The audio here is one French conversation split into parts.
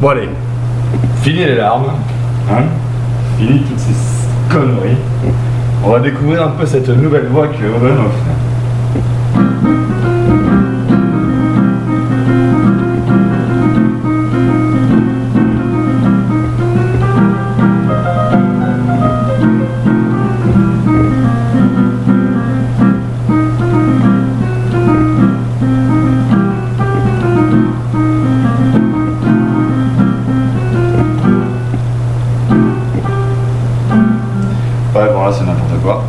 Bon allez, fini les larmes, hein, fini toutes ces conneries. On va découvrir un peu cette nouvelle voix que Owen offre. Ouais, bon là c'est n'importe quoi.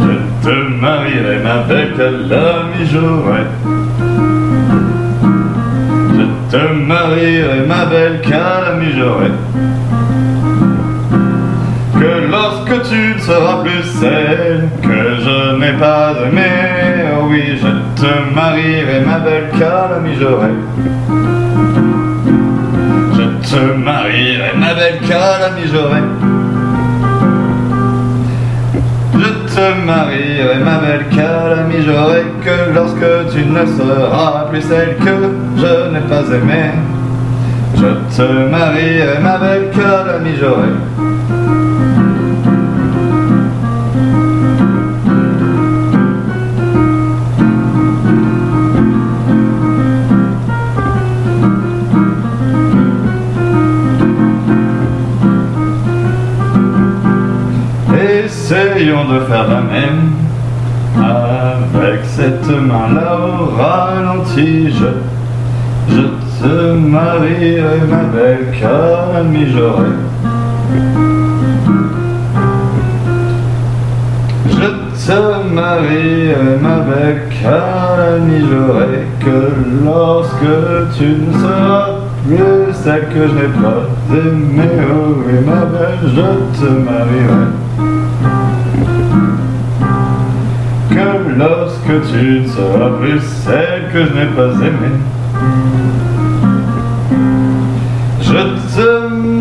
Je te marierai ma belle Calamy Joret. Je te marierai ma belle Calamy Joret. Que lorsque tu ne seras plus celle que je n'ai pas aimée, oh oui, je te marierai ma belle Calamy Joret. Je te marierai ma belle Calamy Joret. Je te marierai ma belle Calamy Joret. Que lorsque tu ne seras plus celle que je n'ai pas aimée, je te marierai ma belle Calamy Joret. Essayons de faire la même avec cette main-là au ralenti. Je te marierai ma belle Calamy Joret. Je te marierai ma belle Calamy Joret. Que lorsque tu ne seras plus celle que je n'ai pas aimée, oh oui ma belle, je te marierai. Que lorsque tu ne seras plus celle que je n'ai pas aimée, je te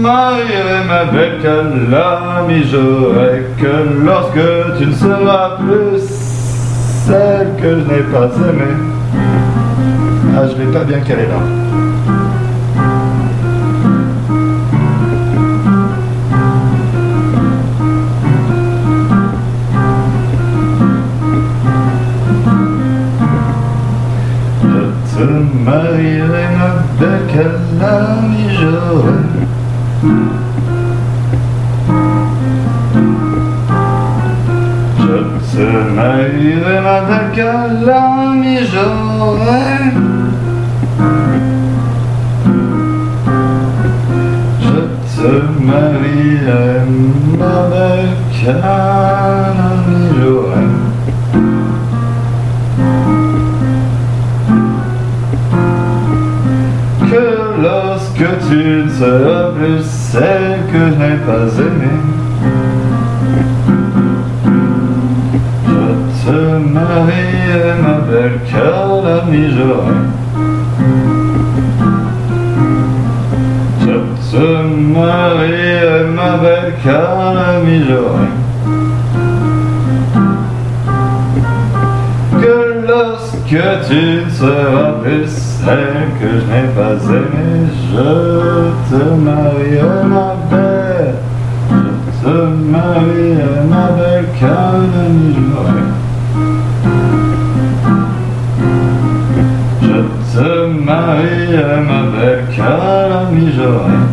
marierai ma belle Calamy Joret. Que lorsque tu ne seras plus celle que je n'ai pas aimée. Ah, je l'ai pas bien calé là. Je te marierai ma belle Calamy Joret. Je te marierai ma belle Calamy Joret. Je te marierai ma belle Calamy Joret. Que lorsque tu ne seras plus celle que je n'ai pas aimée, je te marierai ma belle Calamy Joret. Je te marierai ma belle Calamy Joret. Que lorsque tu ne seras plus celle que je n'ai pas aimée, je te marierai ma belle. Je te marierai ma belle Calamy Joret. Je te marierai ma belle Calamy Joret.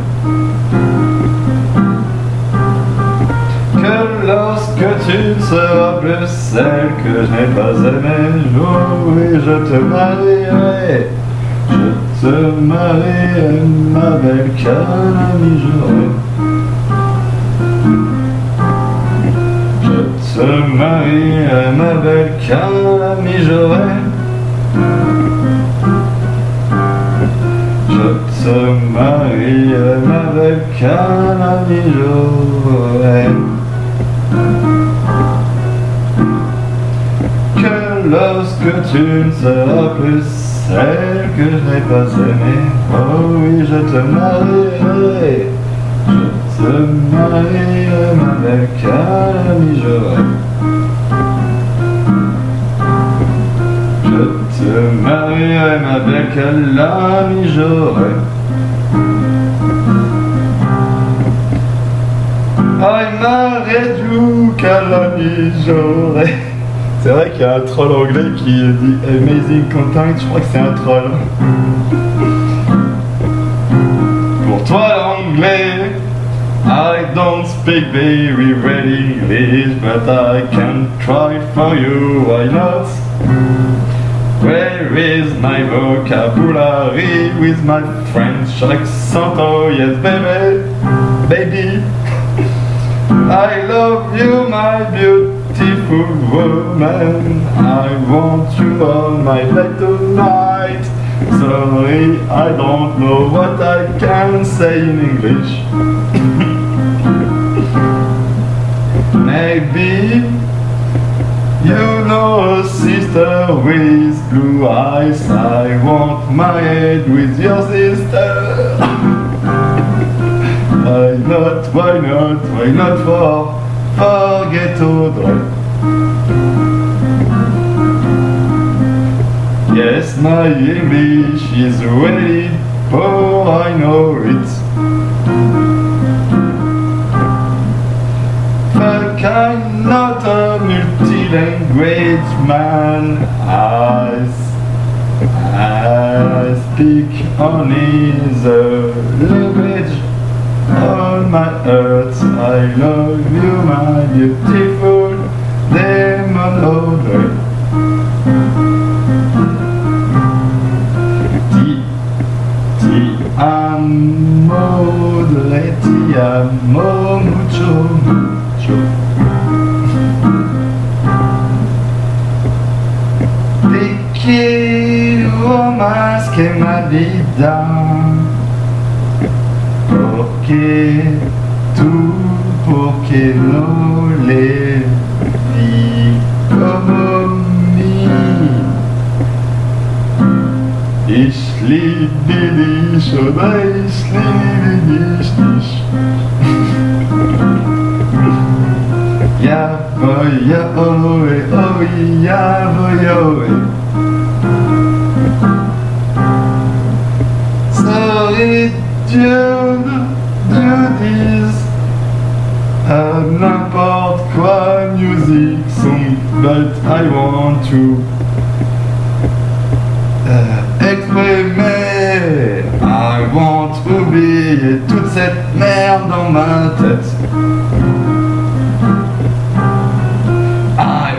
Que lorsque tu ne seras plus celle que je n'ai pas aimée, oh oui, je te marierai. Je te marierai ma belle Calamy Joret. Je te marierai ma belle Calamy Joret. Je te marierai ma belle Calamy Joret. Que lorsque tu ne seras plus celle que je n'ai pas aimée, oh oui, je te marierai. Je te marierai ma belle Calamy Joret. Je te te marierai, ma belle, quelle amie j'aurai. I married you, quelle amie j'aurai. C'est vrai qu'il y a un troll anglais qui dit Amazing Content, je crois que c'est un troll. Pour toi l'anglais, I don't speak very well English, but I can try for you, why not? Where is my vocabulary with my French accent? Oh yes, baby, baby. I love you, my beautiful woman. I want you on my bed tonight. Sorry, I don't know what I can say in English. Maybe you know a sister with blue eyes. I want my head with your sister. Why not forget Audrey? Yes, my English is really poor, I know it. But I'm not a multi-language man. I speak only the language on my earth. I love you, my beautiful demon Audrey. Ti amo Audrey, ti amo mucho, mucho. Te quiero más que ma vida. Porque no le vi como mi. Ich liebe dich, oder ich liebe dich nicht. Ja, oh, ja, sorry, Dieu disent n'importe quoi, music song, but I want to exprimer. I want oublier toute cette merde dans ma tête. I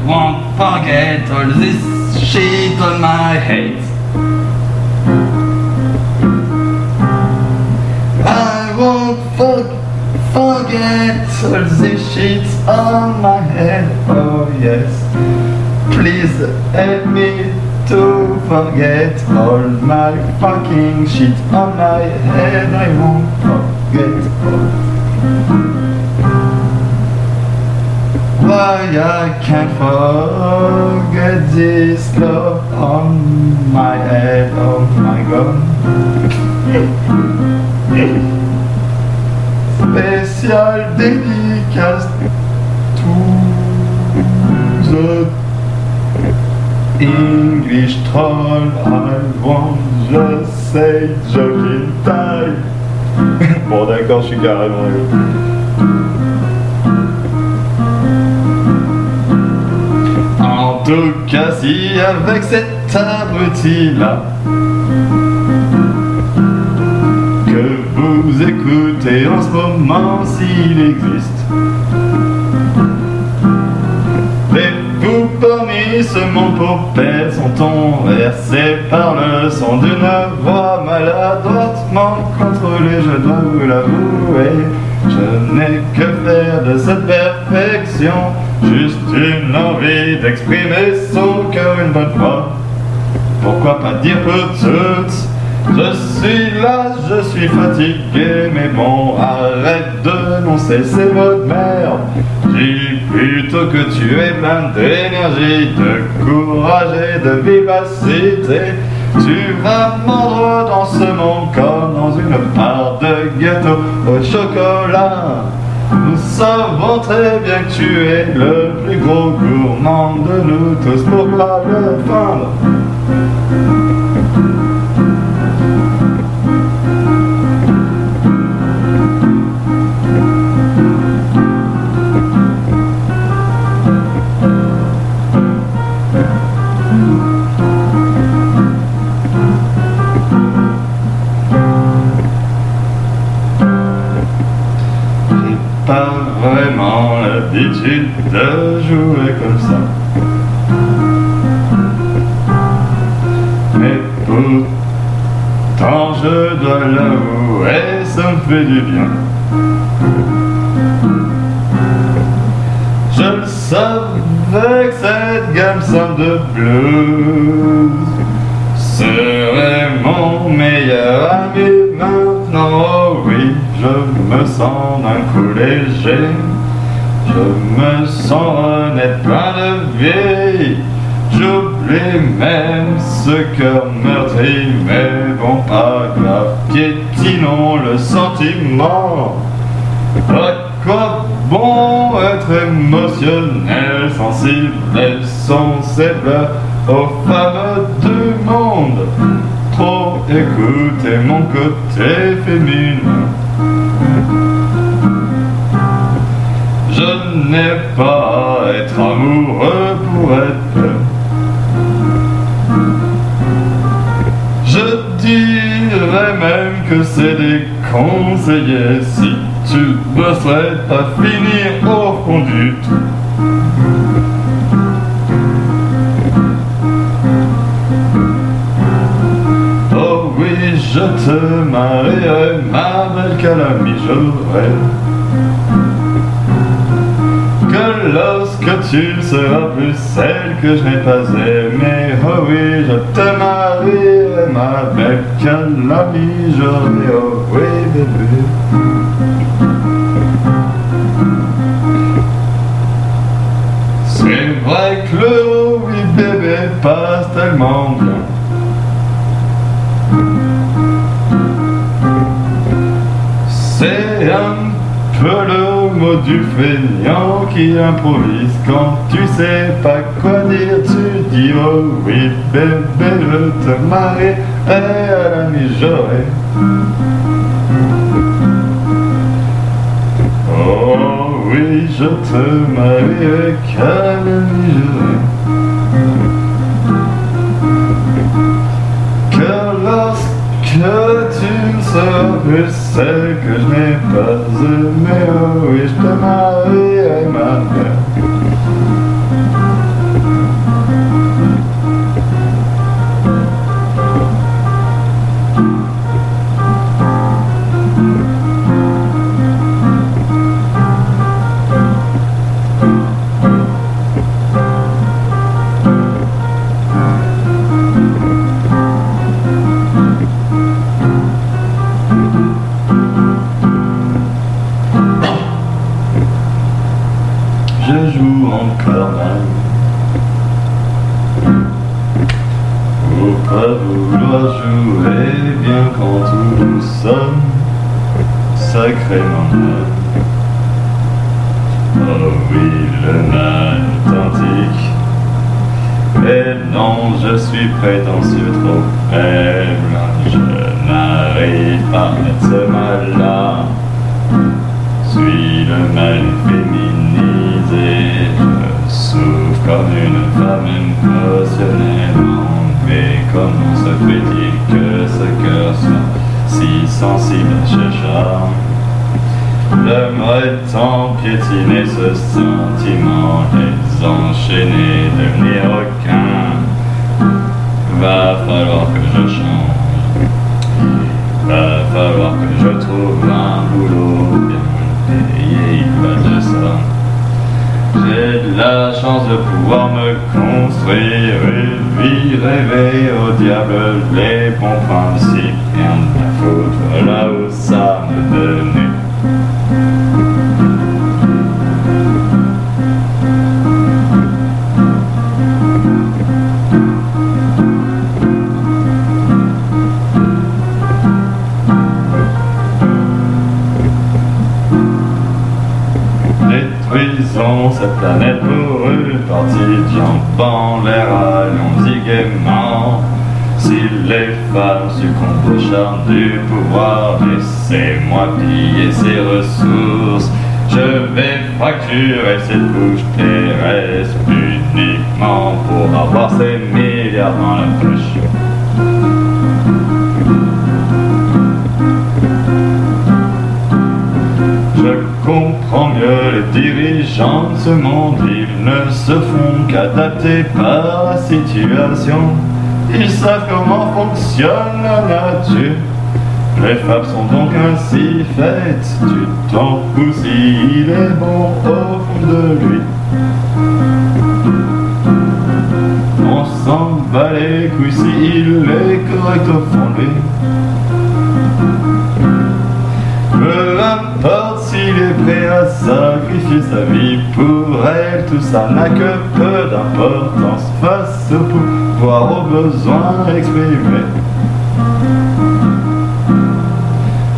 won't forget all this shit on my head. I won't forget all this shit on my head. Oh yes, please help me to forget all my fucking shit on my head. I won't forget all. Why I can't forget this love on my head, oh my god. Spécial dédicace to the English troll. I want just say joking time. Bon d'accord, je suis carrément En tout cas, si avec cet abruti-là que vous écoutez en ce moment, s'il existe, les-vous parmi ce monde paupère sont versés par le son d'une voix maladroitement contrôlée, je dois vous l'avouer. Je n'ai que faire de cette perfection, juste une envie d'exprimer son cœur une bonne fois. Pourquoi pas dire pour toutes, je suis là, je suis fatigué, mais bon, arrête de noncer ces mots de merde. Dis plutôt que tu es plein d'énergie, de courage et de vivacité. Tu vas mordre dans ce monde comme dans une part de gâteau au chocolat. Nous savons très bien que tu es le plus gros gourmand de nous tous. Pourquoi le feindre? Pas vraiment l'habitude de jouer comme ça, mais pourtant je dois l'avouer, ça me fait du bien. Je le savais que cette gamme simple de blues serait mon meilleur ami maintenant. Oh oui, je me sens d'un coup léger, je me sens honnête, plein de vie. J'oublie même ce cœur meurtri, mais bon, pas grave, piétinons le sentiment. À quoi bon être émotionnel, sensible, laissons ses pleurs aux femmes du monde. Trop écouter mon côté féminin. Je n'ai pas à être amoureux pour être. Je dirais même que c'est déconseillé si tu ne souhaites pas finir au fond du trou. Oh oui, je te marierai, ma belle calamie, je rêve que lorsque tu seras plus celle que je n'ai pas aimée. Oh oui, je te marierai, ma belle calamie, je rêve. Oh oui, bébé. C'est vrai que le oh oui bébé passe tellement bien. C'est un peu le mot du feignant qui improvise. Quand tu sais pas quoi dire, tu dis oh oui bébé, je te marie et à la mi-journée. Oh oui, je te marie et à la mi-journée. Que lorsque tu ne seras plus celle que je n'ai pas aimée, oh oui, je te marierai, ma mère. Je joue encore mal pour pas vouloir jouer bien quand tout nous sommes sacrément mal. Oh oui, le mal authentique. Mais non, je suis prétentieux, trop faible. Je n'arrive pas à mettre ce mal-là. Suis le mal féminisé. Je souffre comme une femme émotionnellement. Mais comment se fait-il que ce cœur soit si sensible à ce charme? J'aimerais tant piétiner ce sentiment, les enchaîner, devenir aucun. Va falloir que je change. Va falloir que je trouve un boulot bien payé, il va de ça. J'ai de la chance de pouvoir me construire une vie rêvée. Au diable les bons principes, rien de la faute, voilà où ça me donnait. cette planète pour une partie de gens en l'air, allons-y gaiement. Si les femmes succombent au charme du pouvoir, laissez-moi piller ces ressources. Je vais fracturer cette couche terrestre uniquement pour avoir ces milliards dans la poche. Je comprends mieux les dirigeants de ce monde, ils ne se font qu'adapter par la situation. Ils savent comment fonctionne la nature. Les femmes sont donc ainsi faites. Tu t'en fous s'il est bon au fond de lui. On s'en bat les couilles s'il est correct au fond de lui. Peu importe s'il est prêt à sacrifier sa vie pour elle, tout ça n'a que peu d'importance face au pouvoir, aux besoins exprimés.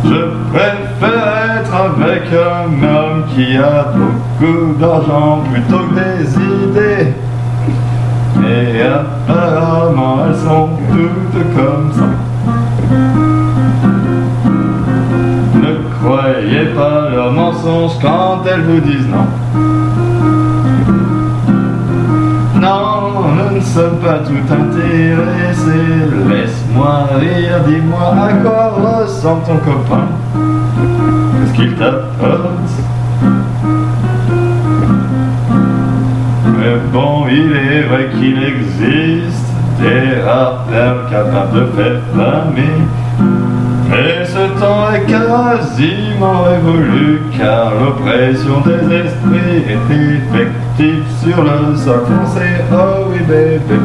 Je préfère être avec un homme qui a beaucoup d'argent plutôt que des idées. Mais apparemment elles sont toutes comme ça. Ne croyez pas leurs mensonges quand elles vous disent non. Non, nous ne sommes pas tout intéressés. Laisse-moi rire, dis-moi à quoi ressemble ton copain. Qu'est-ce qu'il t'apporte? Mais bon, il est vrai qu'il existe des rares perles capables de faire famille. Mais ce temps est quasiment révolu, car l'oppression des esprits est effective sur le sol français. Oh oui bébé.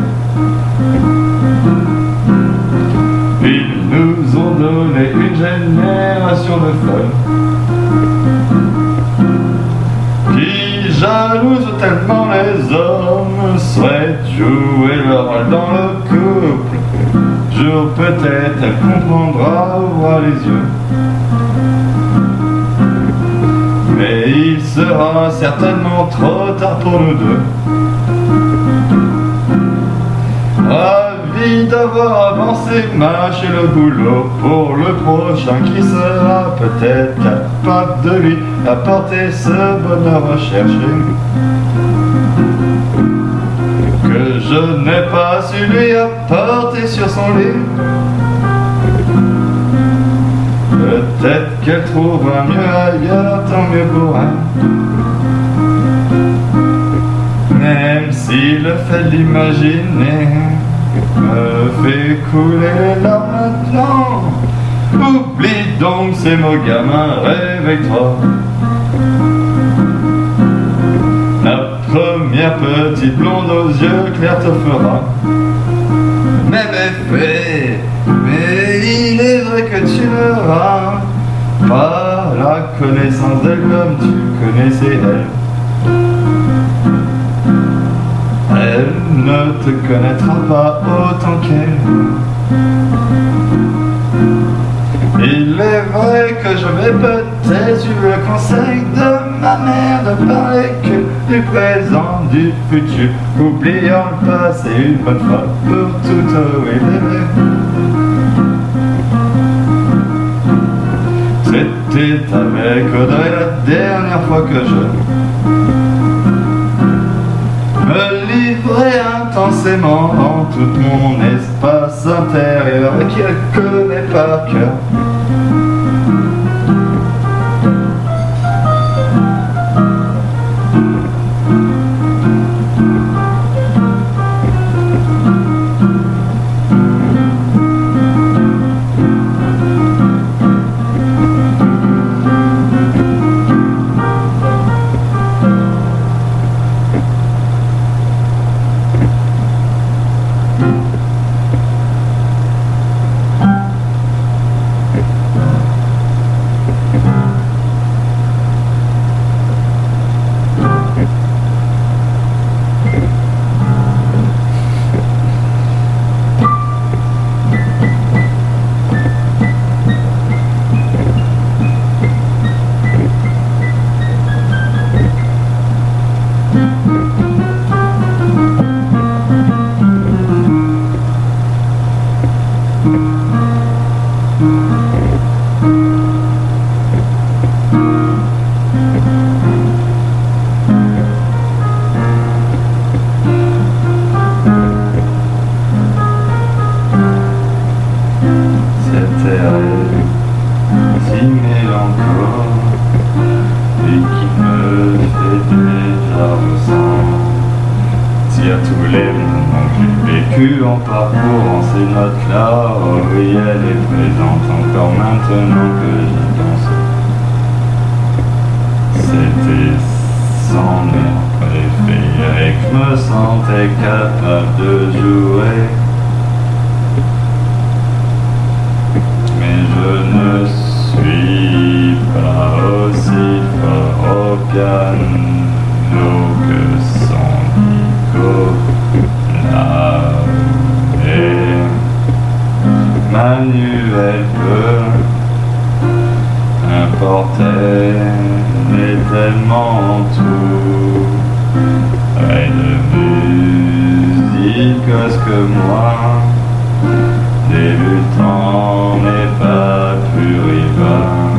Ils nous ont donné une génération de folles qui jalousent tellement les hommes, souhaitent jouer leur rôle dans le couple. Jour peut-être elle comprendra, ouvra les yeux. Mais il sera certainement trop tard pour nous deux. Ravi d'avoir avancé, mâché le boulot pour le prochain qui sera peut-être capable de lui apporter ce bonheur recherché que je n'ai pas su lui apporter sur son lit. Peut-être qu'elle trouvera mieux ailleurs, tant mieux pour elle. Même si le fait de l'imaginer me fait couler les larmes maintenant. Oublie donc ces mots gamins, réveille-toi. La première petite blonde aux yeux clairs te fera mes méfaits. Mais il est vrai que tu n'auras pas la connaissance d'elle comme tu connaissais elle. Elle ne te connaîtra pas autant qu'elle. Il est vrai que je vais peut-être eu le conseil de ma mère de parler que du présent, du futur, oubliant le passé une bonne fois pour tout oublier. C'était avec Audrey la dernière fois que je me livrais intensément en tout mon espace intérieur qu'elle connaît par cœur. vécu en parcourant ces notes-là. Oh oui, elle est présente encore maintenant que j'y pense. C'était son air préféré que je me sentais capable de jouer. Mais je ne suis pas aussi fort au piano que son Nicolas. Et Manuel peut importer, mais tellement tout. Et de musique ce que moi, débutant mais pas purivant,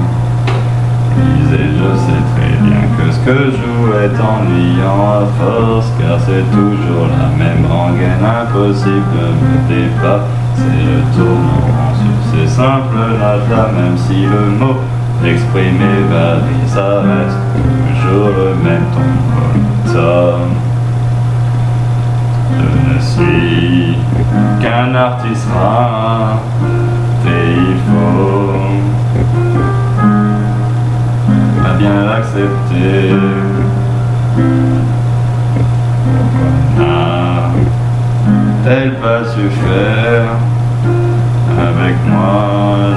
disais je sais très bien que ce que je joue est ennuyant à force, car c'est toujours la même rengaine, impossible de me dépasser le tournant sur ces simples notes-là, même si le mot exprimé varie, ça reste toujours le même ton monotone. Je ne suis qu'un artiste rare, et il faut bien l'accepter. Pourquoi n'a-t-elle pas su faire avec moi?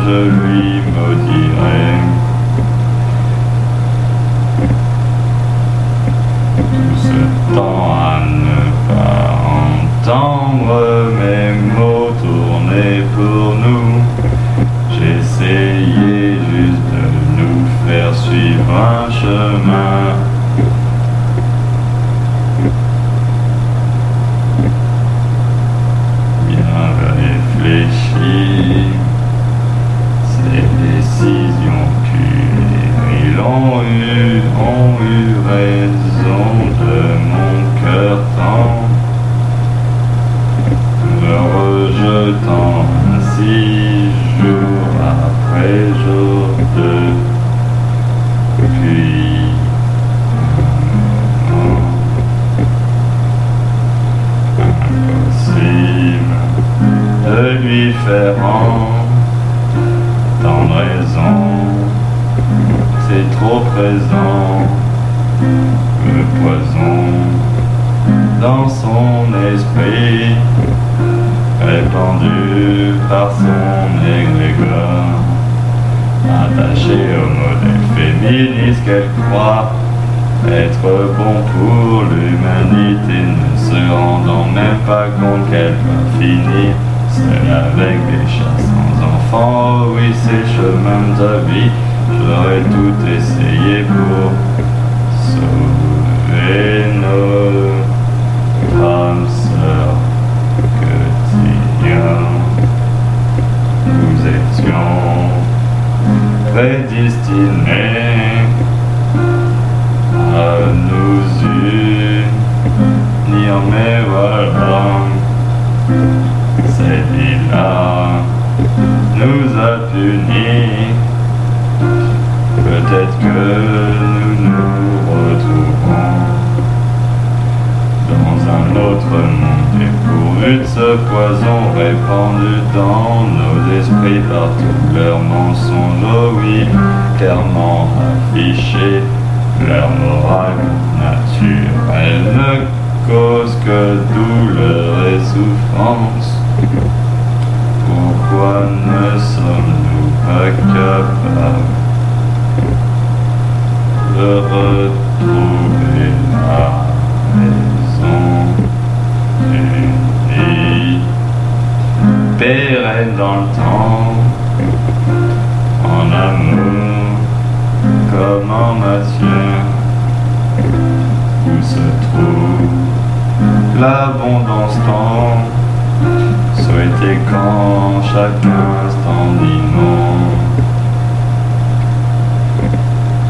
Je lui maudirai tout ce temps à ne pas entendre mes mots tourner pour nous. J'essayais juste de nous faire suivre un chemin. Bien réfléchi, ces décisions puériles ont eu raison de mon cœur tendre, me rejetant ainsi jour après jour depuis un moment. Impossible de lui faire entendre raison, c'est trop présent, le poison dans son esprit, répandu par son égrégore, attaché au modèle féministe qu'elle croit être bon pour l'humanité, ne se rendant même pas compte qu'elle va finir seule avec des chats sans enfants. Oh oui, ces chemins de vie, j'aurais tout essayé pour sauver notre âme sœur. Nous étions prédestinés à nous unir, mais voilà, cette vie-là nous a punis. Peut-être que nous nous retrouverons dans un autre monde dépourvu de ce poison répandu dans nos esprits par tous leurs mensonges. Oh oui, clairement affichés, leur morale naturelle ne cause que douleur et souffrance. Pourquoi ne sommes-nous pas capables de retrouver la raison unie, pérenne dans le temps, en amour comme en matière, où se trouve l'abondance tant souhaitée quand chaque instant dit non.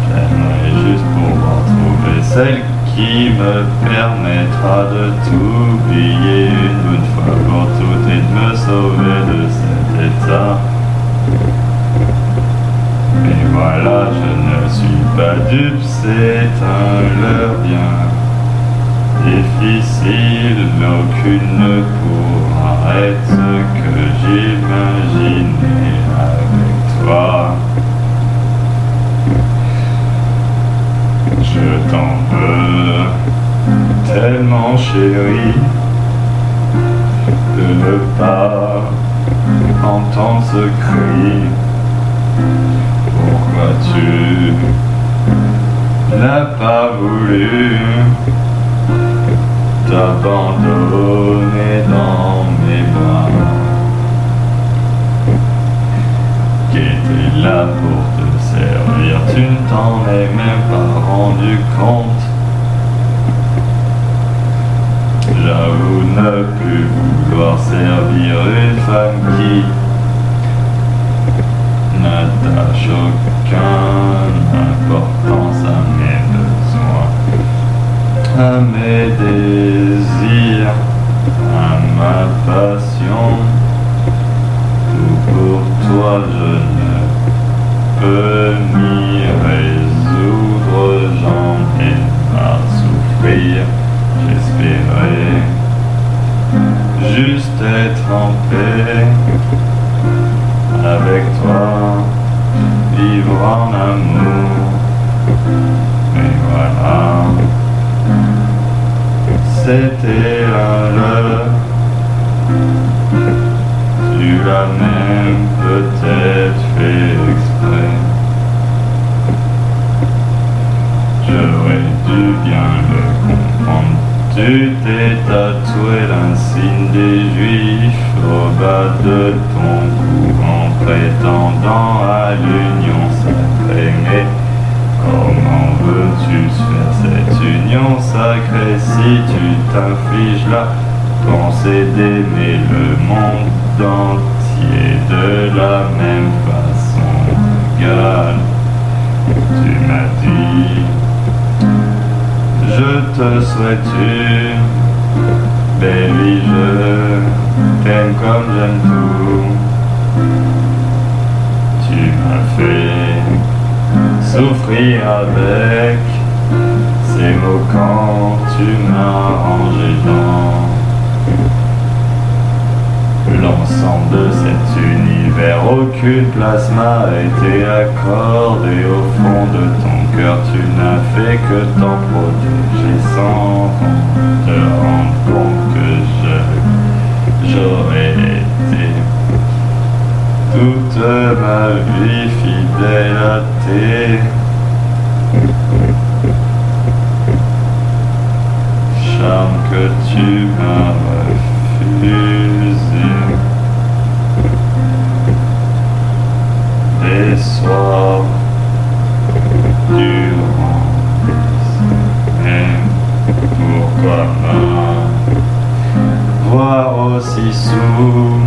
J'aimerais juste pouvoir trouver celle qui me permettra de tout oublier une bonne fois pour toutes et de me sauver de cet état. Mais voilà, je ne suis pas dupe, c'est un leurre bien difficile, aucune ne pourra être ce que j'imaginais avec toi. Je t'en veux tellement chérie de ne pas entendre ce cri. Pourquoi tu n'as pas voulu t'abandonner dans mes bras, qui était là pour te servir? Tu ne t'en es même pas rendu compte. J'avoue ne plus vouloir servir une femme qui n'attache aucune importance à mes besoins, à mes désirs, à ma passion. Tout pour toi je ne peux m'y résoudre, j'en ai marre de souffrir. J'espérais juste être en paix avec toi, vivre en amour. Mais voilà, c'était un leurre. Tu l'as même peut-être fait exprès. J'aurais dû bien le comprendre. Tu t'es tatoué l'insigne des Juifs au bas de ton cou en prétendant à l'union sacrée. Mais comment veux-tu faire cette union sacrée si tu t'infliges la pensée d'aimer le monde entier de la même façon égale? Tu m'as dit: je te souhaite une belle vie, je t'aime comme j'aime tout. Tu m'as fait souffrir avec ces mots quand tu m'as rangé dans l'ensemble de cet univers. Aucune place m'a été accordée au fond de ton cœur. Tu n'as fait que t'en protéger sans te rendre compte que j'aurais été toute ma vie fidèle à tes charmes que tu m'as refusés. Des soirs durant mais pourquoi m'avoir aussi souvent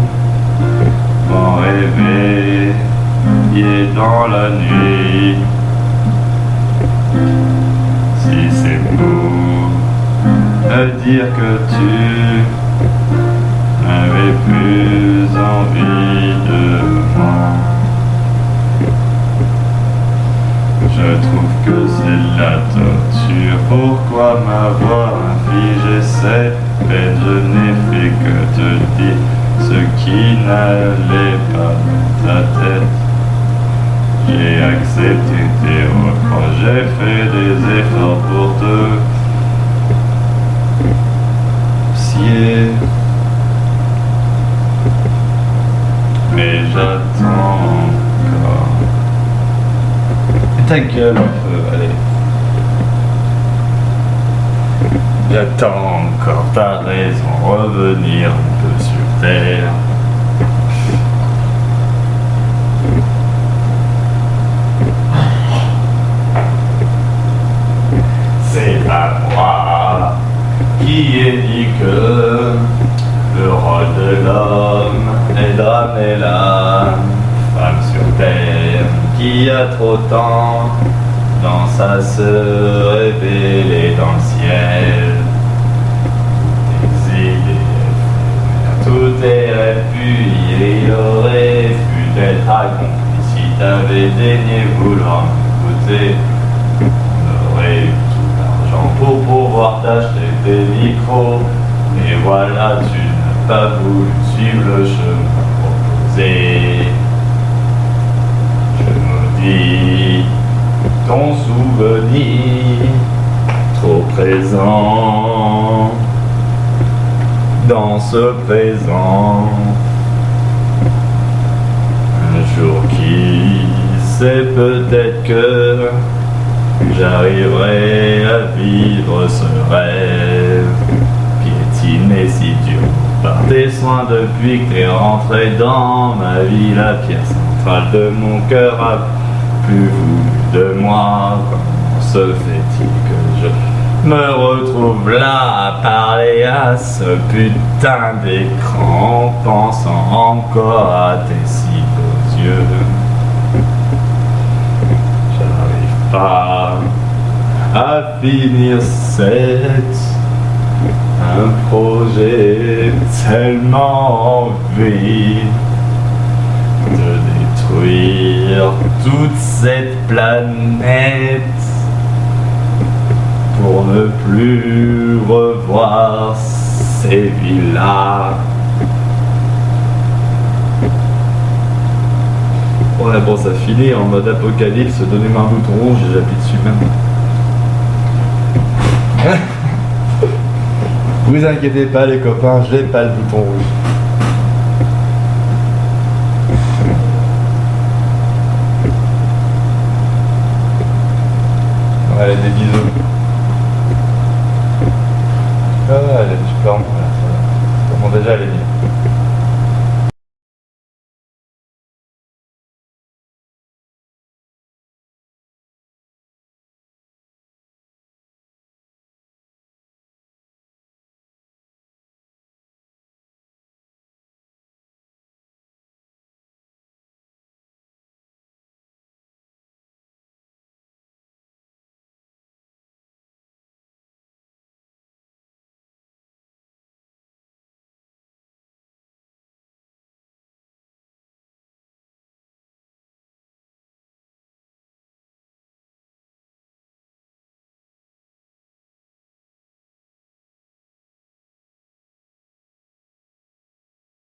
réveillé dans la nuit? Si c'est pour me dire que tu n'avais plus envie de moi, je trouve que c'est la torture. Pourquoi m'avoir infligé cette peine? Je n'ai fait que te dire ce qui n'allait pas dans ta tête. J'ai accepté tes reproches, j'ai fait des efforts pour te scier. Mais j'attends encore. Ta gueule un peu, allez. J'attends encore ta raison, revenir un peu sur terre. C'est à moi qui ai dit que le rôle de l'homme est d'amener la femme sur terre, qui a trop tendance à se révéler dans le ciel. Tout est appuyé, il aurait pu être accompli si t'avais daigné vouloir m'écouter. On aurait eu tout l'argent pour pouvoir t'acheter des micros, mais voilà, tu n'as pas voulu suivre le chemin proposé. Je maudis ton souvenir trop présent dans ce présent. Un jour qui sait, peut-être que j'arriverai à vivre ce rêve piétiné si dur par tes soins depuis que t'es rentré dans ma vie. La pierre centrale de mon cœur a plus voulu de moi. Comment se fait-il que je me retrouve là à parler à ce putain d'écran, pensant encore à tes si beaux yeux? J'arrive pas à finir un projet tellement envie de détruire toute cette planète pour ne plus revoir ces villas. On a pensé à filer en mode apocalypse, donnez-moi un bouton rouge et j'appuie dessus même. Vous inquiétez pas les copains, j'ai pas le bouton rouge.